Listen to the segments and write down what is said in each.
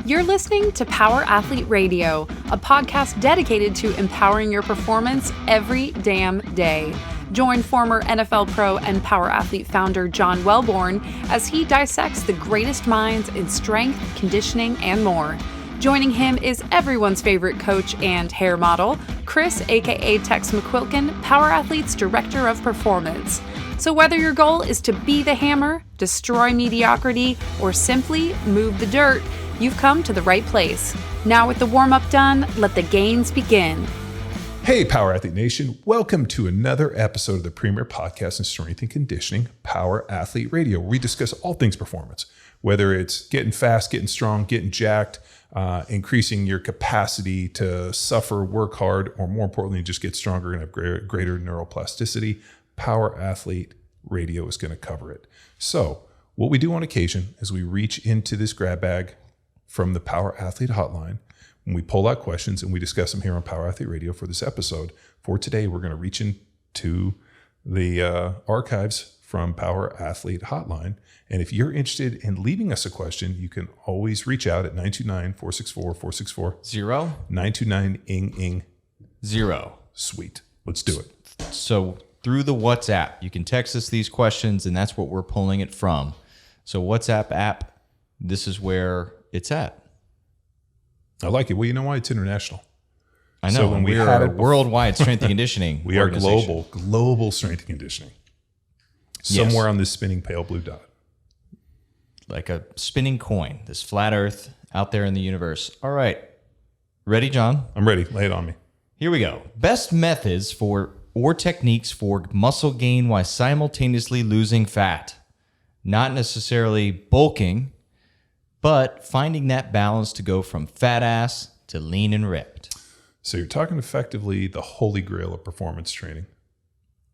You're listening to Power Athlete Radio, a podcast dedicated to empowering your performance every damn day. Join former NFL pro and Power Athlete founder John Welborn as he dissects the greatest minds in strength, conditioning, and more. Joining him is everyone's favorite coach and hair model, Chris, aka Tex McQuilkin, Power Athlete's Director of Performance. So whether your goal is to be the hammer, destroy mediocrity, or simply move the dirt, you've come to the right place. Now with the warm-up done, let the gains begin. Hey, Power Athlete Nation. Welcome to another episode of the premier podcast in strength and conditioning, Power Athlete Radio, where we discuss all things performance, whether it's getting fast, getting strong, getting jacked, increasing your capacity to suffer, work hard, or more importantly, just get stronger and have greater neuroplasticity. Power Athlete Radio is going to cover it. So what we do on occasion is we reach into this grab bag from the Power Athlete Hotline, and we pull out questions and we discuss them here on Power Athlete Radio for this episode. For today, we're going to reach into the archives from Power Athlete Hotline. And if you're interested in leaving us a question, you can always reach out at 929-464-464. 0? 929-ING-ING. 0. Sweet. Let's do it. So through the WhatsApp, you can text us these questions, and that's what we're pulling it from. So WhatsApp app, this is where it's at. I like it. Well, you know why? It's international. I know. So when we had it worldwide strength and conditioning. We are global strength and conditioning. Somewhere on this spinning pale blue dot. Like a spinning coin, this flat earth out there in the universe. All right. Ready, John? I'm ready. Lay it on me. Here we go. Best methods or techniques for muscle gain while simultaneously losing fat. Not necessarily bulking, but finding that balance to go from fat ass to lean and ripped. So you're talking effectively the Holy Grail of performance training,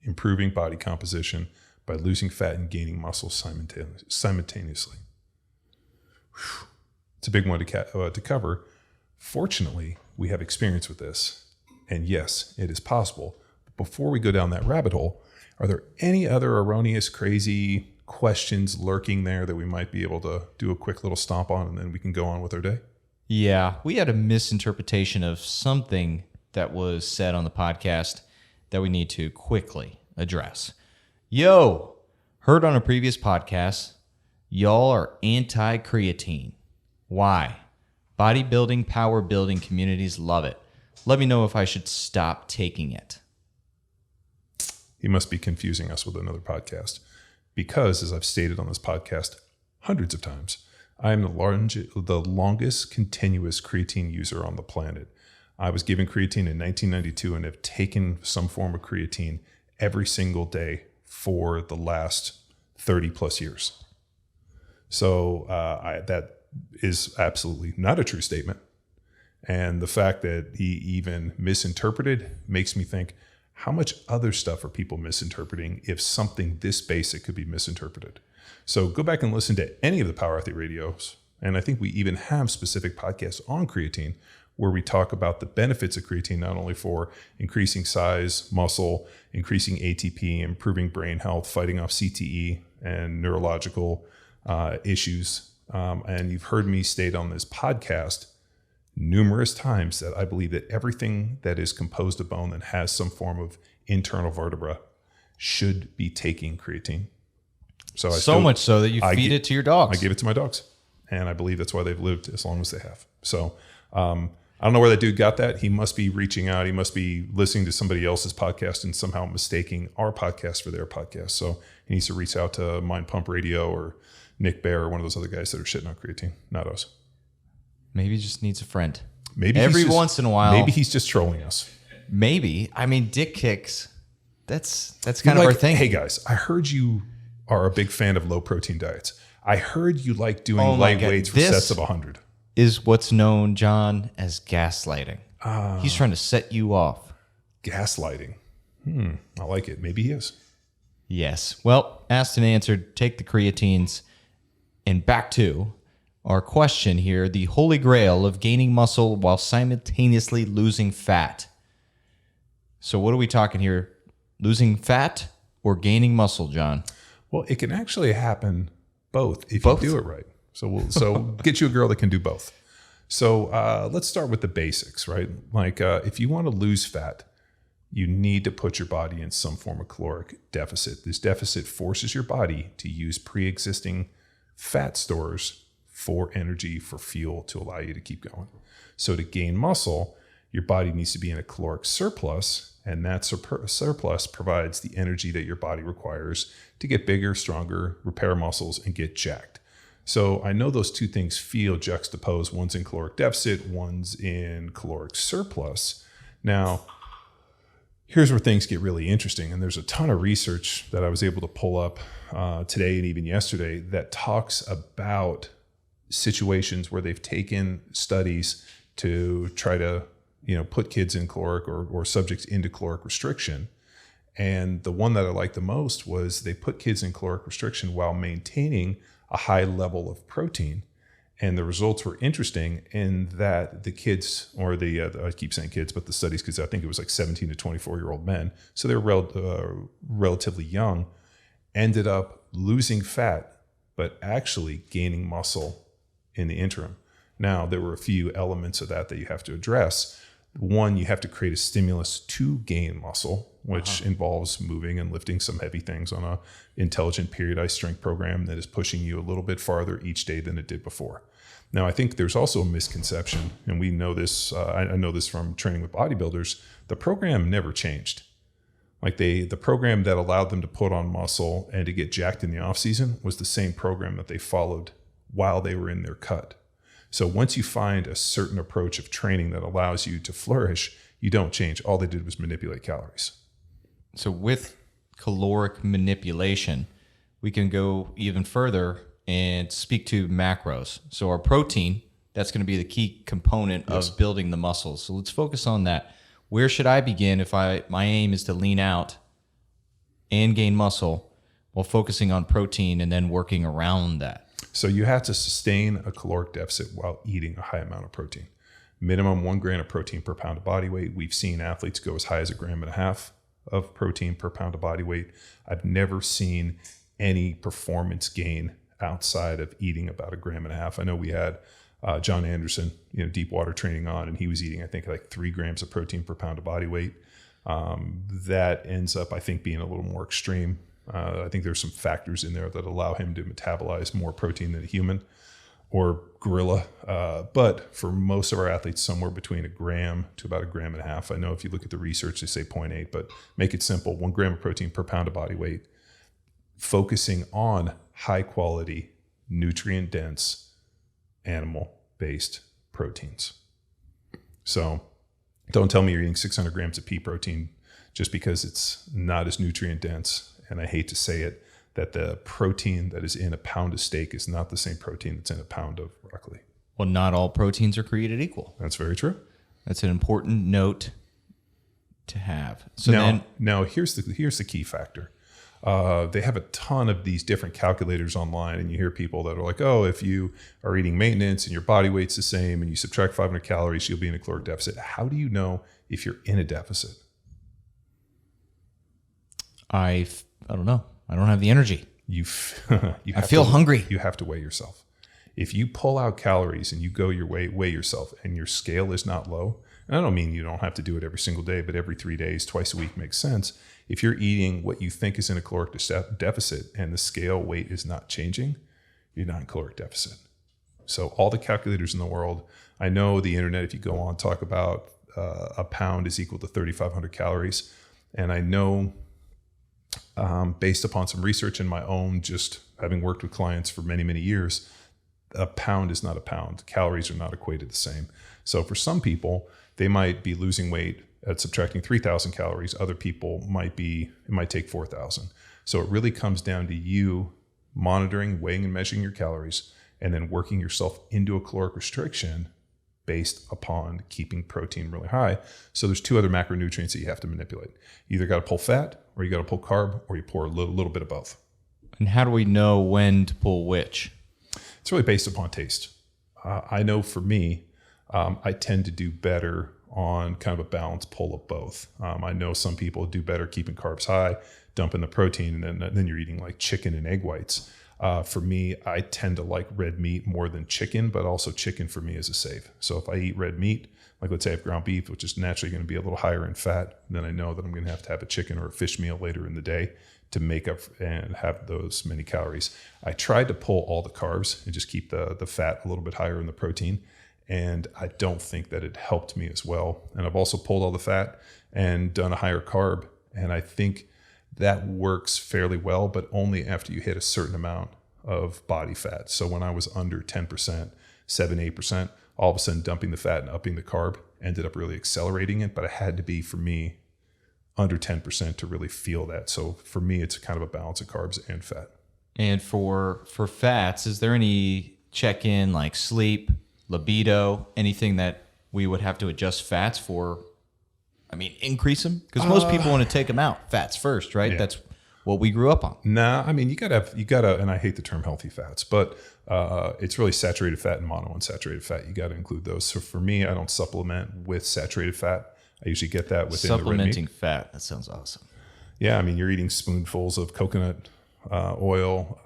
improving body composition by losing fat and gaining muscle simultaneously. Whew. It's a big one to cover. Fortunately, we have experience with this, and yes, it is possible. But before we go down that rabbit hole, are there any other erroneous, crazy questions lurking there that we might be able to do a quick little stomp on, and then we can go on with our day? Yeah, we had a misinterpretation of something that was said on the podcast that we need to quickly address. Yo, heard on a previous podcast, y'all are anti-creatine. Why? Bodybuilding, power building communities love it. Let me know if I should stop taking it. He must be confusing us with another podcast. Because, as I've stated on this podcast hundreds of times, I am the longest continuous creatine user on the planet. I was given creatine in 1992 and have taken some form of creatine every single day for the last 30 plus years. So that is absolutely not a true statement. And the fact that he even misinterpreted makes me think, how much other stuff are people misinterpreting if something this basic could be misinterpreted? So go back and listen to any of the Power Athlete Radios. And I think we even have specific podcasts on creatine where we talk about the benefits of creatine, not only for increasing size, muscle, increasing ATP, improving brain health, fighting off CTE and neurological issues. And you've heard me state on this podcast numerous times that I believe that everything that is composed of bone that has some form of internal vertebra should be taking creatine. So much so that you feed it to your dogs. I give it to my dogs, and I believe that's why they've lived as long as they have. So I don't know where that dude got that. He must be reaching out. He must be listening to somebody else's podcast and somehow mistaking our podcast for their podcast. So he needs to reach out to Mind Pump Radio or Nick Bear or one of those other guys that are shitting on creatine, not us. Maybe he just needs a friend. Maybe every once in a while. Maybe he's just trolling us. Maybe. I mean, dick kicks. That's kind of our thing. Hey guys, I heard you are a big fan of low protein diets. I heard you like doing light weights for sets of 100. Is what's known, John, as gaslighting. He's trying to set you off. Gaslighting. I like it. Maybe he is. Yes. Well, asked and answered. Take the creatines. And back to our question here, the Holy Grail of gaining muscle while simultaneously losing fat. So what are we talking here? Losing fat or gaining muscle, John? Well, it can actually happen both if you do it right. So get you a girl that can do both. So let's start with the basics, right? Like if you want to lose fat, you need to put your body in some form of caloric deficit. This deficit forces your body to use pre-existing fat stores for energy, for fuel, to allow you to keep going. So to gain muscle, your body needs to be in a caloric surplus, and that surplus provides the energy that your body requires to get bigger, stronger, repair muscles, and get jacked. So I know those two things feel juxtaposed. One's in caloric deficit, one's in caloric surplus. Now, here's where things get really interesting. And there's a ton of research that I was able to pull up today and even yesterday that talks about situations where they've taken studies to try to, put kids in caloric or subjects into caloric restriction. And the one that I liked the most was they put kids in caloric restriction while maintaining a high level of protein. And the results were interesting in that the kids, or I keep saying kids, but the studies, because I think it was like 17 to 24-year-old men, so they were relatively young, ended up losing fat, but actually gaining muscle in the interim. Now, there were a few elements of that you have to address. One, you have to create a stimulus to gain muscle, which involves moving and lifting some heavy things on a intelligent periodized strength program that is pushing you a little bit farther each day than it did before. Now, I think there's also a misconception, and we know this, I know this from training with bodybuilders, the program never changed. Like the program that allowed them to put on muscle and to get jacked in the off season was the same program that they followed while they were in their cut. So once you find a certain approach of training that allows you to flourish, you don't change. All they did was manipulate calories. So with caloric manipulation, we can go even further and speak to macros. So our protein, that's going to be the key component of building the muscles. So let's focus on that. Where should I begin if my aim is to lean out and gain muscle while focusing on protein and then working around that? So you have to sustain a caloric deficit while eating a high amount of protein. Minimum 1 gram of protein per pound of body weight. We've seen athletes go as high as 1.5 grams of protein per pound of body weight. I've never seen any performance gain outside of eating about 1.5 grams. I know we had John Anderson, deep water training on, and he was eating, I think, like 3 grams of protein per pound of body weight. That ends up, I think, being a little more extreme. I think there's some factors in there that allow him to metabolize more protein than a human or gorilla. But for most of our athletes, somewhere between 1 gram to about 1.5 grams. I know if you look at the research, they say 0.8, but make it simple. 1 gram of protein per pound of body weight, focusing on high quality, nutrient dense, animal based proteins. So don't tell me you're eating 600 grams of pea protein just because it's not as nutrient dense. And I hate to say it, that the protein that is in a pound of steak is not the same protein that's in a pound of broccoli. Well, not all proteins are created equal. That's very true. That's an important note to have. So now here's the key factor. They have a ton of these different calculators online, and you hear people that are like, oh, if you are eating maintenance and your body weight's the same and you subtract 500 calories, you'll be in a caloric deficit. How do you know if you're in a deficit? I don't know. I don't have the energy. I feel hungry. You have to weigh yourself. If you pull out calories and you go your way, weigh yourself, and your scale is not low, and I don't mean you don't have to do it every single day, but every 3 days, twice a week makes sense. If you're eating what you think is in a caloric deficit and the scale weight is not changing, you're not in caloric deficit. So all the calculators in the world, I know the internet, if you go on, talk about a pound is equal to 3,500 calories. And I know based upon some research in my own, just having worked with clients for many, many years, a pound is not a pound. Calories are not equated the same. So for some people, they might be losing weight at subtracting 3,000 calories. Other people it might take 4,000. So it really comes down to you monitoring, weighing, and measuring your calories, and then working yourself into a caloric restriction based upon keeping protein really high. So there's 2 other macronutrients that you have to manipulate. You either got to pull fat, or you got to pull carb, or you pour a little bit of both. And how do we know when to pull which? It's really based upon taste. I know for me, I tend to do better on kind of a balanced pull of both. I know some people do better keeping carbs high, dumping the protein, and then you're eating like chicken and egg whites. For me, I tend to like red meat more than chicken, but also chicken for me is a save. So if I eat red meat, like let's say I have ground beef, which is naturally going to be a little higher in fat, then I know that I'm going to have a chicken or a fish meal later in the day to make up and have those many calories. I tried to pull all the carbs and just keep the fat a little bit higher in the protein. And I don't think that it helped me as well. And I've also pulled all the fat and done a higher carb. And I think that works fairly well, but only after you hit a certain amount of body fat. So when I was under 10%, 7-8%, all of a sudden dumping the fat and upping the carb ended up really accelerating it. But it had to be, for me, under 10% to really feel that. So for me, it's kind of a balance of carbs and fat. And for fats, is there any check-in like sleep, libido, anything that we would have to adjust fats for? I mean, increase them? Because most people want to take them out. Fats first, right? Yeah. That's what we grew up on. Nah, I mean, you gotta, and I hate the term healthy fats, but it's really saturated fat and monounsaturated fat. You got to include those. So for me, I don't supplement with saturated fat. I usually get that within Supplementing the red meat. fat. That sounds awesome. Yeah, I mean, you're eating spoonfuls of coconut oil,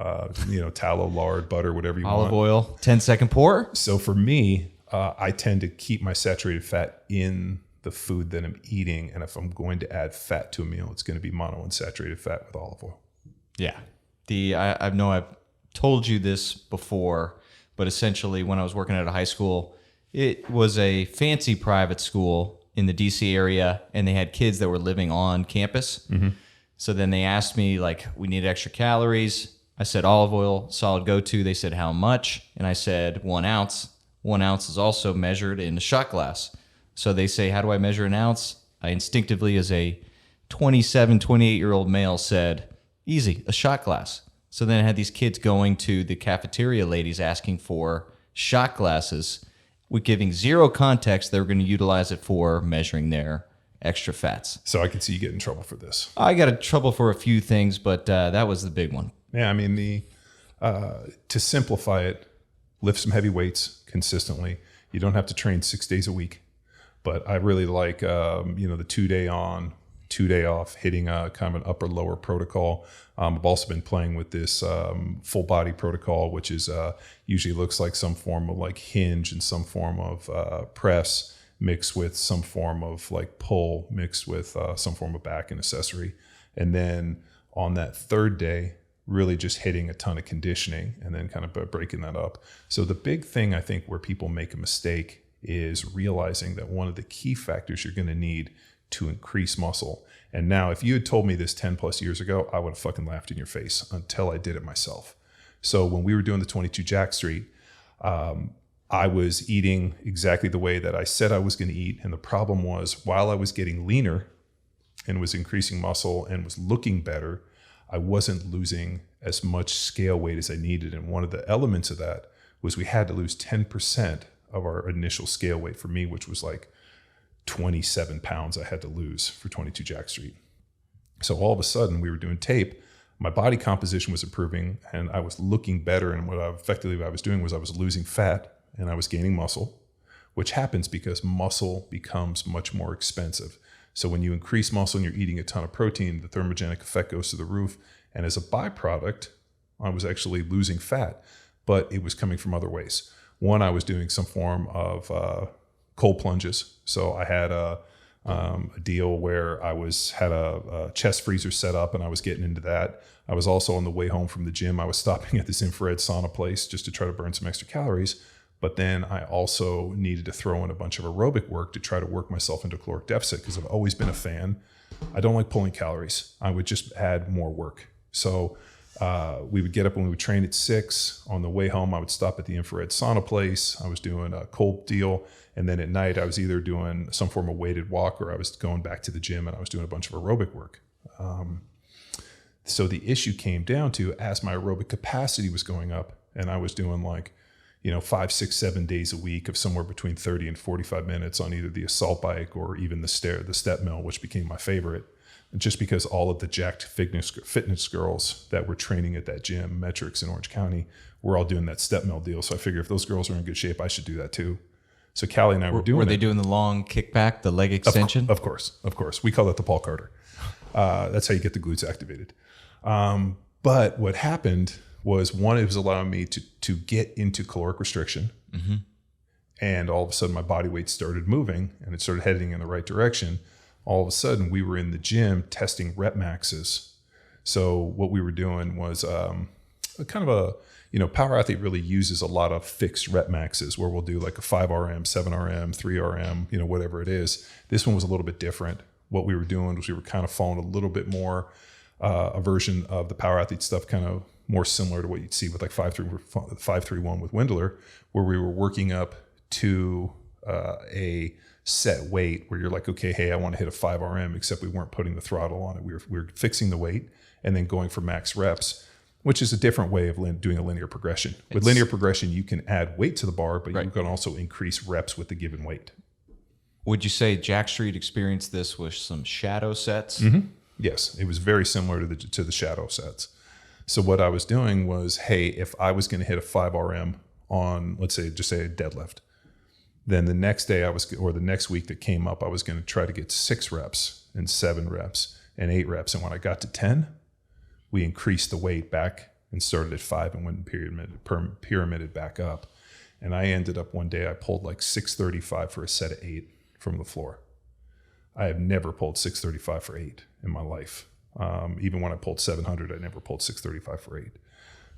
tallow, lard, butter, whatever you want. Olive oil, 10-second pour. So for me, I tend to keep my saturated fat in the food that I'm eating. And if I'm going to add fat to a meal, it's going to be monounsaturated fat with olive oil. Yeah. I know I've told you this before, but essentially when I was working at a high school, it was a fancy private school in the DC area, and they had kids that were living on campus. Mm-hmm. So then they asked me, like, we need extra calories. I said olive oil, solid go-to. They said, how much? And I said 1 ounce. 1 ounce is also measured in a shot glass. So they say, how do I measure an ounce? I instinctively, as a 27, 28-year-old male, said, easy, a shot glass. So then I had these kids going to the cafeteria ladies asking for shot glasses with giving zero context. They were going to utilize it for measuring their extra fats. So I can see you get in trouble for this. I got in trouble for a few things, but that was the big one. Yeah, I mean, to simplify it, lift some heavy weights consistently. You don't have to train 6 days a week. But I really like, the 2 day on, 2 day off, hitting kind of an upper lower protocol. I've also been playing with this full body protocol, which is usually looks like some form of like hinge and some form of press mixed with some form of like pull mixed with some form of back and accessory. And then on that third day, really just hitting a ton of conditioning and then kind of breaking that up. So the big thing I think where people make a mistake is realizing that one of the key factors you're going to need to increase muscle. And now, if you had told me this 10 plus years ago, I would have fucking laughed in your face until I did it myself. So when we were doing the 22 Jack Street, I was eating exactly the way that I said I was going to eat. And the problem was, while I was getting leaner and was increasing muscle and was looking better, I wasn't losing as much scale weight as I needed. And one of the elements of that was we had to lose 10% of our initial scale weight for me, which was like 27 pounds I had to lose for 22 Jack Street. So all of a sudden we were doing tape, my body composition was improving and I was looking better. And what I was doing was I was losing fat and I was gaining muscle, which happens because muscle becomes much more expensive. So when you increase muscle and you're eating a ton of protein, the thermogenic effect goes to the roof. And as a byproduct, I was actually losing fat, but it was coming from other ways. One, I was doing some form of cold plunges. So I had a deal where I had a chest freezer set up and I was getting into that. I was also on the way home from the gym. I was stopping at this infrared sauna place just to try to burn some extra calories. But then I also needed to throw in a bunch of aerobic work to try to work myself into caloric deficit because I've always been a fan. I don't like pulling calories. I would just add more work. So we would get up when we would train at 6. On the way home, I would stop at the infrared sauna place. I was doing a cold deal. And then at night, I was either doing some form of weighted walk or I was going back to the gym and I was doing a bunch of aerobic work. So the issue came down to, as my aerobic capacity was going up and I was doing 5, 6, 7 days a week of somewhere between 30 and 45 minutes on either the assault bike or even the step mill, which became my favorite. Just because all of the jacked fitness girls that were training at that gym, Metrics in Orange County, were all doing that step mill deal. So I figured if those girls are in good shape, I should do that too. So Callie and I were doing it. Were they doing the long kickback, the leg extension? Of course. We call that the Paul Carter. That's how you get the glutes activated. But what happened was one, it was allowing me to get into caloric restriction. Mm-hmm. And all of a sudden my body weight started moving and it started heading in the right direction. All of a sudden we were in the gym testing rep maxes. So what we were doing was kind of a, power athlete really uses a lot of fixed rep maxes where we'll do like a 5 RM, 7 RM, 3 RM, whatever it is. This one was a little bit different. What we were doing was we were kind of following a little bit more a version of the power athlete stuff, kind of more similar to what you'd see with like 531 with Windler, where we were working up to a set weight where you're like, okay, hey, I want to hit a 5 RM, except we weren't putting the throttle on it. We were fixing the weight and then going for max reps, which is a different way of doing a linear progression. With linear progression, you can add weight to the bar, but you can also increase reps with the given weight. Would you say Jack Street experienced this with some shadow sets? Mm-hmm. Yes, it was very similar to the shadow sets. So what I was doing was, hey, if I was going to hit a 5 RM on, let's say, just say a deadlift, then the next day or the next week that came up, I was going to try to get 6 reps and 7 reps and 8 reps. And when I got to 10, we increased the weight back and started at 5 and went pyramided back up. And I ended up one day, I pulled like 635 for a set of 8 from the floor. I have never pulled 635 for 8 in my life. Even when I pulled 700, I never pulled 635 for 8.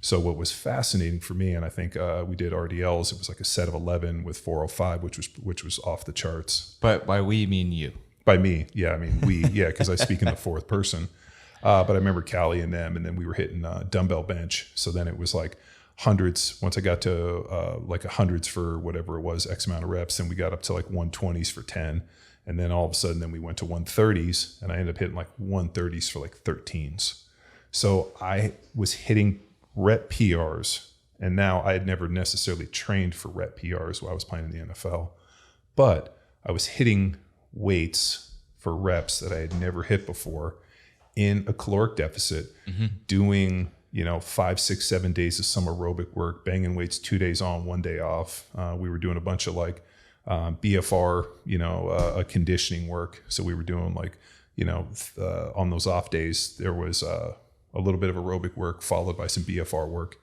So what was fascinating for me, and I think we did RDLs, it was like a set of 11 with 405, which was off the charts. But by we, you mean you? By me, yeah. I mean, we, yeah, because I speak in the fourth person. But I remember Callie and them, and then we were hitting dumbbell bench. So then it was like hundreds. Once I got to like hundreds for whatever it was, X amount of reps, then we got up to like 120s for 10. And then all of a sudden, then we went to 130s, and I ended up hitting like 130s for like 13s. So I was hitting rep PRs, and now I had never necessarily trained for rep PRs while I was playing in the NFL, but I was hitting weights for reps that I had never hit before in a caloric deficit, doing 5, 6, 7 days of some aerobic work, banging weights 2 days on, 1 day off. We were doing a bunch of like BFR, conditioning work. So we were doing like, on those off days, there was a little bit of aerobic work followed by some BFR work.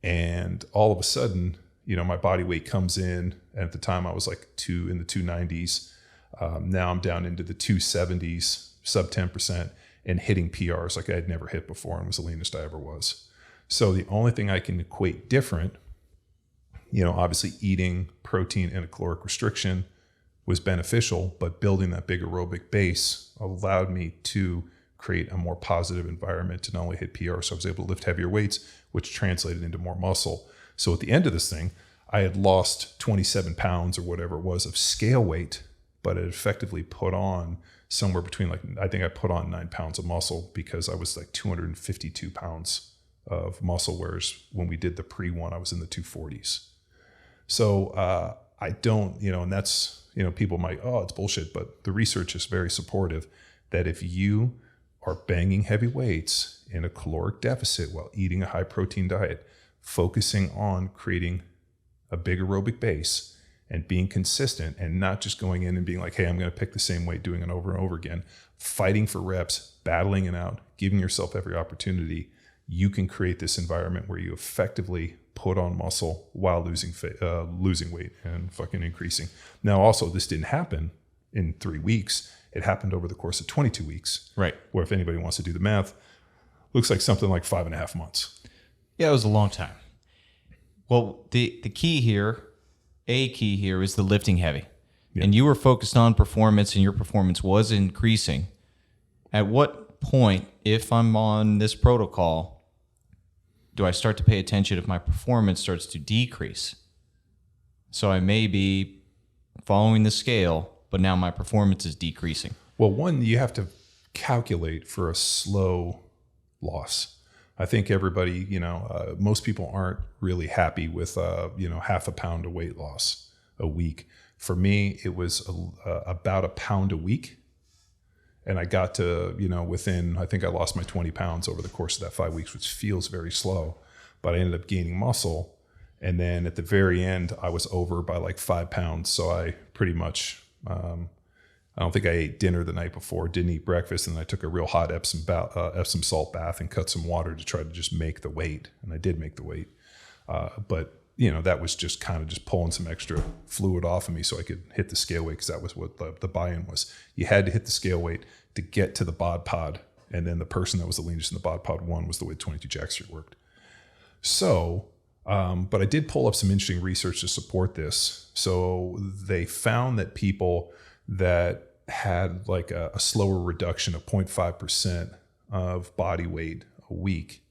And all of a sudden, my body weight comes in. And at the time I was like in the 290s. Now I'm down into the 270s, sub 10%, and hitting PRs like I had never hit before and was the leanest I ever was. So the only thing I can equate different, obviously eating protein and a caloric restriction was beneficial, but building that big aerobic base allowed me to create a more positive environment to not only hit PR, so I was able to lift heavier weights, which translated into more muscle. So at the end of this thing, I had lost 27 pounds or whatever it was of scale weight, but it effectively put on somewhere between I think I put on 9 pounds of muscle because I was like 252 pounds of muscle, whereas when we did the pre-one, I was in the 240s. So I don't, and that's, people might, it's bullshit, but the research is very supportive that if you are banging heavy weights in a caloric deficit while eating a high protein diet, focusing on creating a big aerobic base and being consistent and not just going in and being like, hey, I'm going to pick the same weight, doing it over and over again, fighting for reps, battling it out, giving yourself every opportunity, you can create this environment where you effectively put on muscle while losing weight and fucking increasing. Now, also, this didn't happen in 3 weeks. It happened over the course of 22 weeks. Right. Where if anybody wants to do the math, looks like something like 5.5 months. Yeah, it was a long time. Well, the key here is the lifting heavy. Yeah. And you were focused on performance and your performance was increasing. At what point, if I'm on this protocol, do I start to pay attention if my performance starts to decrease? So I may be following the scale, but now my performance is decreasing. Well, one, you have to calculate for a slow loss. I think everybody, most people aren't really happy with, half a pound of weight loss a week. For me, it was about a pound a week. And I got to, within, I think I lost my 20 pounds over the course of that 5 weeks, which feels very slow, but I ended up gaining muscle. And then at the very end, I was over by like 5 pounds. So I pretty much I don't think I ate dinner the night before, didn't eat breakfast, and I took a real hot Epsom salt bath and cut some water to try to just make the weight. And I did make the weight. But that was just kind of just pulling some extra fluid off of me so I could hit the scale weight, because that was what the buy-in was. You had to hit the scale weight to get to the bod pod. And then the person that was the leanest in the bod pod 1 was the way 22 Jack Street worked. So, but I did pull up some interesting research to support this. So they found that people that had like a slower reduction of 0.5% of body weight a week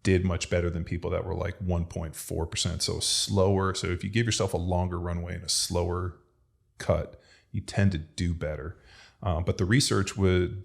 did much better than people that were like 1.4%. So slower. So if you give yourself a longer runway and a slower cut, you tend to do better. But the research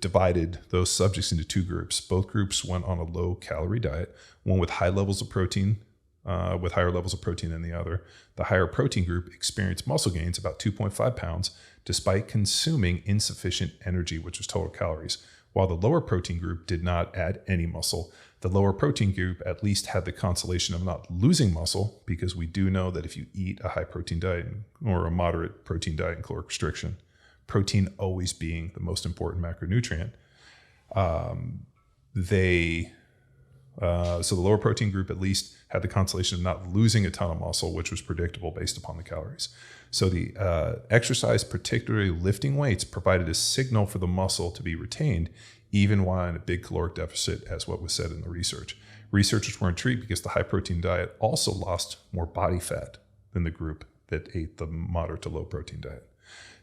divided those subjects into 2 groups. Both groups went on a low calorie diet, one with high levels of protein, with higher levels of protein than the other. The higher protein group experienced muscle gains, about 2.5 pounds, despite consuming insufficient energy, which was total calories. While the lower protein group did not add any muscle, the lower protein group at least had the consolation of not losing muscle, because we do know that if you eat a high protein diet or a moderate protein diet in caloric restriction, protein always being the most important macronutrient, so the lower protein group at least had the consolation of not losing a ton of muscle, which was predictable based upon the calories. So the exercise, particularly lifting weights, provided a signal for the muscle to be retained, even while in a big caloric deficit, as what was said in the research. Researchers were intrigued because the high protein diet also lost more body fat than the group that ate the moderate to low protein diet.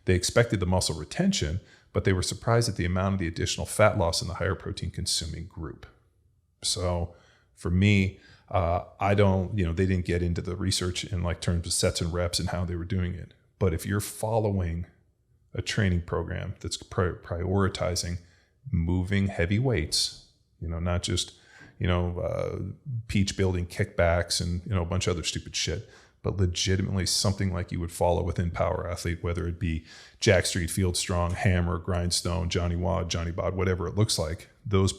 They expected the muscle retention, but they were surprised at the amount of the additional fat loss in the higher protein consuming group. So for me, they didn't get into the research in like terms of sets and reps and how they were doing it. But if you're following a training program that's prioritizing moving heavy weights, not just, peach building kickbacks and, a bunch of other stupid shit, but legitimately something like you would follow within Power Athlete, whether it be Jack Street, Field Strong, Hammer, Grindstone, Johnny Wad, Johnny Bod, whatever it looks like, those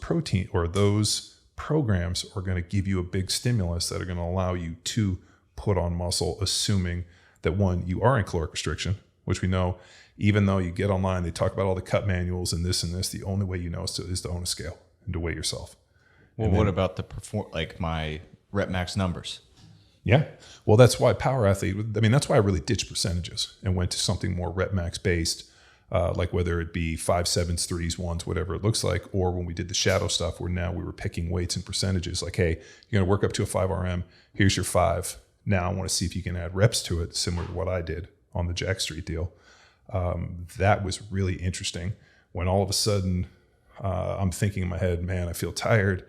programs are going to give you a big stimulus that are going to allow you to put on muscle, assuming that, one, you are in caloric restriction, which we know, even though you get online, they talk about all the cut manuals and this, the only way you know is to own a scale and to weigh yourself. Well, what about my rep max numbers? Yeah. Well, that's why Power Athlete, that's why I really ditched percentages and went to something more rep max based, like whether it be 5, 7s, 3s, 1s, whatever it looks like, or when we did the shadow stuff where now we were picking weights and percentages, like, hey, you're going to work up to a 5 RM. Here's your 5. Now I want to see if you can add reps to it, similar to what I did on the Jack Street deal. That was really interesting when all of a sudden I'm thinking in my head, man, I feel tired.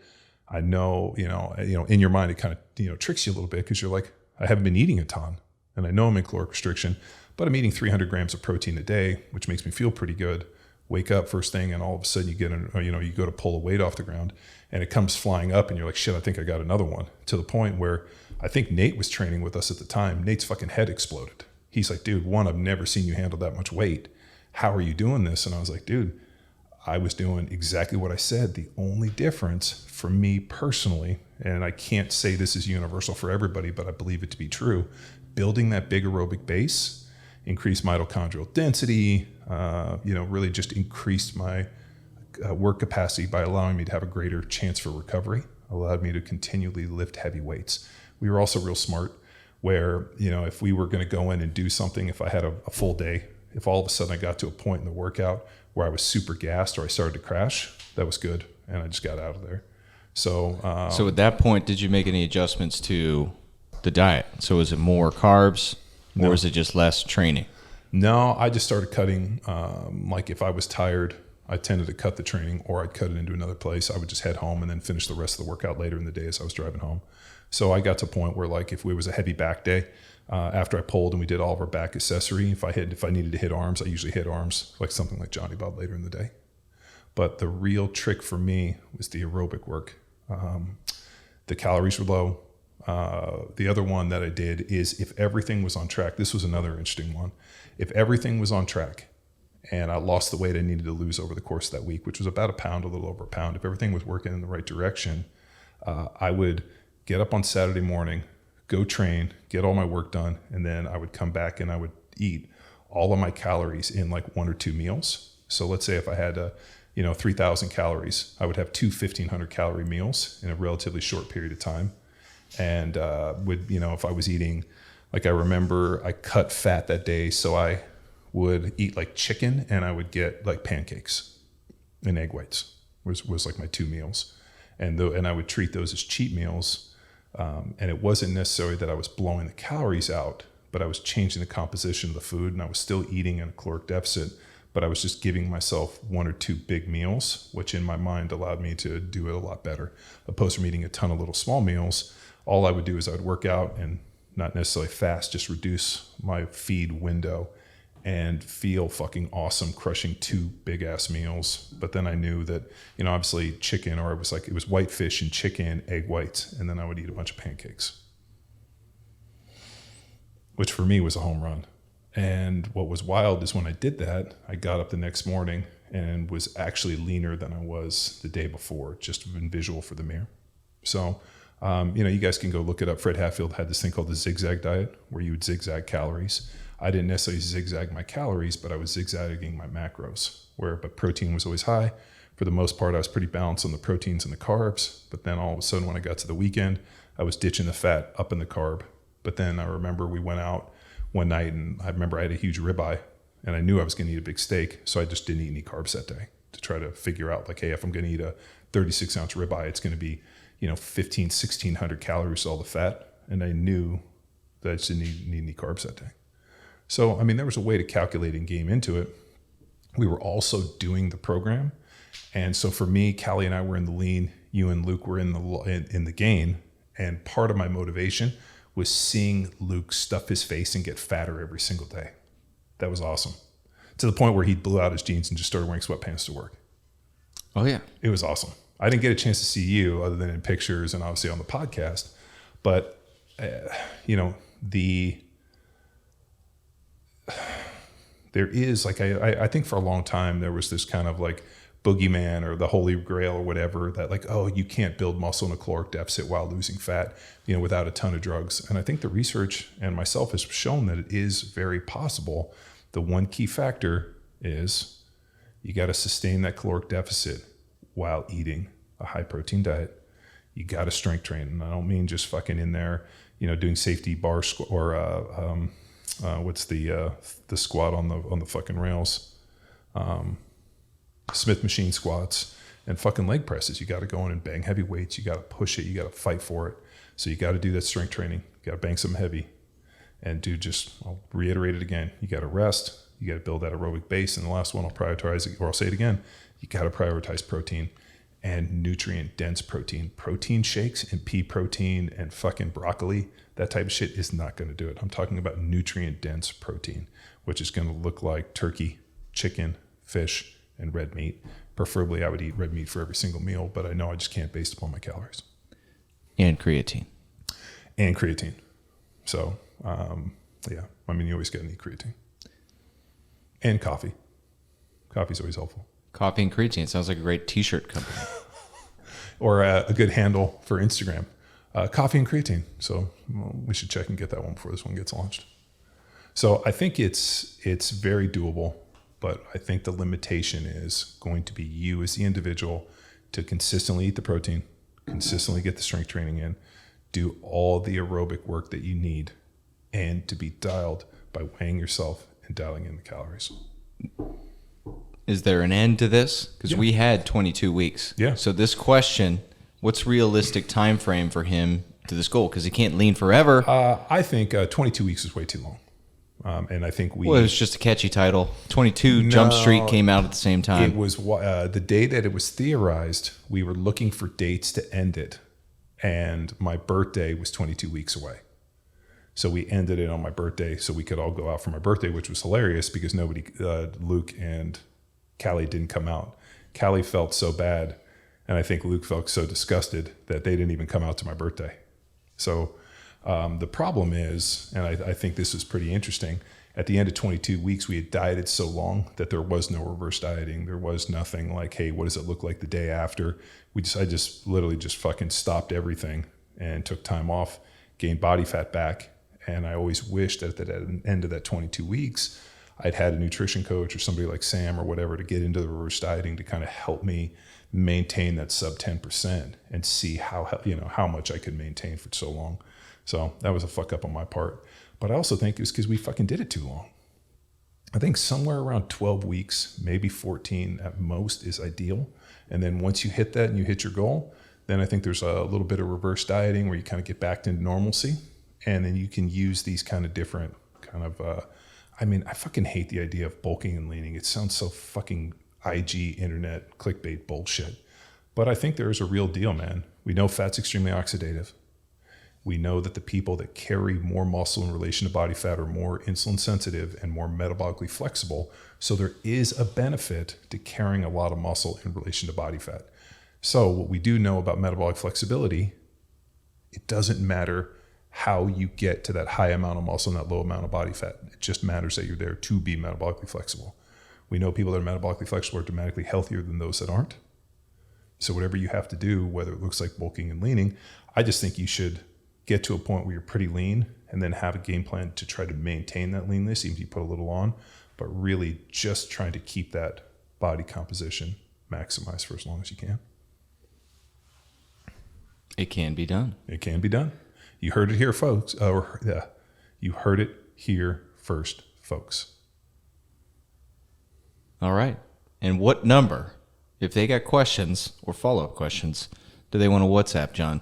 I know, in your mind, it kind of, tricks you a little bit because you're like, I haven't been eating a ton and I know I'm in caloric restriction, but I'm eating 300 grams of protein a day, which makes me feel pretty good. Wake up first thing and all of a sudden you go to pull a weight off the ground and it comes flying up and you're like, shit, I think I got another one, to the point where I think Nate was training with us at the time. Nate's fucking head exploded. He's like, dude, one, I've never seen you handle that much weight. How are you doing this? And I was like, dude, I was doing exactly what I said. The only difference for me personally, and I can't say this is universal for everybody, but I believe it to be true, building that big aerobic base, increased mitochondrial density, really just increased my work capacity by allowing me to have a greater chance for recovery, allowed me to continually lift heavy weights. We were also real smart where, if we were going to go in and do something, if I had a full day, if all of a sudden I got to a point in the workout where I was super gassed or I started to crash, that was good. And I just got out of there. So at that point, did you make any adjustments to the diet? So is it more carbs or is it just less training? No, I just started cutting. Like if I was tired, I tended to cut the training or I'd cut it into another place. I would just head home and then finish the rest of the workout later in the day as I was driving home. So I got to a point where, like, if it was a heavy back day, after I pulled and we did all of our back accessory, if I needed to hit arms, I usually hit arms, like something like Johnny Bob later in the day. But the real trick for me was the aerobic work. The calories were low. The other one that I did is, if everything was on track, this was another interesting one. If everything was on track and I lost the weight I needed to lose over the course of that week, which was about a pound, a little over a pound, if everything was working in the right direction, I would get up on Saturday morning, go train, get all my work done, and then I would come back and I would eat all of my calories in like 1 or 2 meals. So let's say if I had 3,000 calories, I would have 2 1,500 calorie meals in a relatively short period of time. And if I was eating, like I remember I cut fat that day, so I would eat like chicken and I would get like pancakes and egg whites was like my 2 meals. And I would treat those as cheat meals. And it wasn't necessarily that I was blowing the calories out, but I was changing the composition of the food, and I was still eating in a caloric deficit, but I was just giving myself 1 or 2 big meals, which in my mind allowed me to do it a lot better. Opposed from eating a ton of little small meals, all I would do is I would work out and not necessarily fast, just reduce my feed window and feel fucking awesome crushing 2 big ass meals. But then I knew that, obviously chicken, or it was white fish and chicken, egg whites, and then I would eat a bunch of pancakes, which for me was a home run. And what was wild is when I did that, I got up the next morning and was actually leaner than I was the day before, just in visual for the mirror. So, you guys can go look it up. Fred Hatfield had this thing called the zigzag diet, where you would zigzag calories. I didn't necessarily zigzag my calories, but I was zigzagging my macros, but protein was always high. For the most part, I was pretty balanced on the proteins and the carbs. But then all of a sudden, when I got to the weekend, I was ditching the fat, up in the carb. But then I remember we went out one night, and I remember I had a huge ribeye, and I knew I was going to eat a big steak. So I just didn't eat any carbs that day to try to figure out, like, hey, if I'm going to eat a 36-ounce ribeye, it's going to be 1,600 calories, all the fat. And I knew that I just didn't need any carbs that day. So, there was a way to calculate and game into it. We were also doing the program. And so for me, Callie and I were in the lean, you and Luke were in the gain. And part of my motivation was seeing Luke stuff his face and get fatter every single day. That was awesome. To the point where he blew out his jeans and just started wearing sweatpants to work. Oh, yeah. It was awesome. I didn't get a chance to see you other than in pictures and obviously on the podcast. But, there is, like, I think for a long time there was this kind of like boogeyman or the Holy Grail or whatever that, like, oh, you can't build muscle in a caloric deficit while losing fat, without a ton of drugs. And I think the research and myself has shown that it is very possible. The one key factor is you got to sustain that caloric deficit while eating a high protein diet. You got to strength train. And I don't mean just fucking in there, doing safety bar or what's the squat on the fucking rails, Smith machine squats and fucking leg presses. You got to go in and bang heavy weights. You got to push it. You got to fight for it. So you got to do that strength training. You got to bang some heavy, and I'll reiterate it again. You got to rest. You got to build that aerobic base. And the last one, I'll say it again. You got to prioritize protein and nutrient dense protein. Protein shakes and pea protein and fucking broccoli, that type of shit is not going to do it. I'm talking about nutrient dense protein, which is going to look like turkey, chicken, fish, and red meat. Preferably I would eat red meat for every single meal, but I know I just can't based upon my calories. And creatine. So, you always got to need creatine. And coffee. Coffee's always helpful. Coffee and creatine. It sounds like a great t-shirt company. Or a good handle for Instagram. Coffee and creatine. So we should check and get that one before this one gets launched. So I think it's very doable, but I think the limitation is going to be you as the individual to consistently eat the protein, consistently get the strength training in, do all the aerobic work that you need, and to be dialed by weighing yourself and dialing in the calories. Is there an end to this? Because we had 22 weeks. Yeah. So this question, what's realistic time frame for him to this goal? Because he can't lean forever. I think 22 weeks is way too long. And I think Well, it was just a catchy title. 22 Jump Street came out at the same time. It was the day that it was theorized. We were looking for dates to end it. And my birthday was 22 weeks away. So we ended it on my birthday so we could all go out for my birthday, which was hilarious because Luke and Callie didn't come out. Callie felt so bad, and I think Luke felt so disgusted that they didn't even come out to my birthday. So the problem is, and I think this was pretty interesting, at the end of 22 weeks, we had dieted so long that there was no reverse dieting. There was nothing like, hey, what does it look like the day after? I just literally just fucking stopped everything and took time off, gained body fat back. And I always wished that at the end of that 22 weeks, I'd had a nutrition coach or somebody like Sam or whatever to get into the reverse dieting to kind of help me maintain that sub 10% and see how much I could maintain for so long. So that was a fuck up on my part. But I also think it was because we fucking did it too long. I think somewhere around 12 weeks, maybe 14 at most is ideal. And then once you hit that and you hit your goal, then I think there's a little bit of reverse dieting where you kind of get back into normalcy. And then you can use these kind of different kind of, I fucking hate the idea of bulking and leaning. It sounds so fucking IG internet clickbait bullshit. But I think there is a real deal, man. We know fat's extremely oxidative. We know that the people that carry more muscle in relation to body fat are more insulin sensitive and more metabolically flexible. So there is a benefit to carrying a lot of muscle in relation to body fat. So what we do know about metabolic flexibility, it doesn't matter how you get to that high amount of muscle and that low amount of body fat. It just matters that you're there to be metabolically flexible. We know people that are metabolically flexible are dramatically healthier than those that aren't. So whatever you have to do, whether it looks like bulking and leaning, I just think you should get to a point where you're pretty lean and then have a game plan to try to maintain that leanness, even if you put a little on, but really just trying to keep that body composition maximized for as long as you can. It can be done. It can be done. You heard it here, folks. You heard it here first, folks. All right. And what number, if they got questions or follow-up questions, do they want to WhatsApp, John?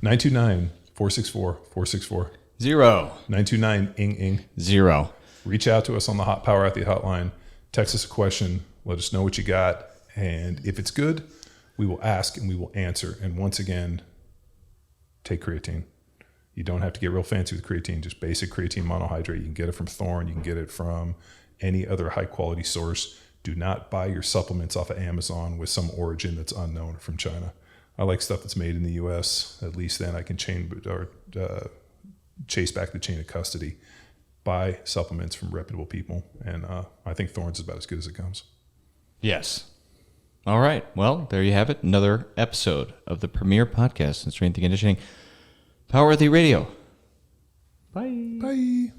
929-464-464. 0. 929-ing-ing. 0. Reach out to us on the Hot Power Athlete Hotline. Text us a question. Let us know what you got. And if it's good, we will ask and we will answer. And once again, take creatine. You don't have to get real fancy with creatine. Just basic creatine monohydrate. You can get it from Thorne. You can get it from any other high quality source. Do not buy your supplements off of Amazon with some origin that's unknown from China. I like stuff that's made in the U.S. At least then I can chase back the chain of custody. Buy supplements from reputable people. And I think Thorne's is about as good as it comes. Yes. All right. Well, there you have it. Another episode of the premier podcast in strength and conditioning, Power Athlete Radio. Bye. Bye.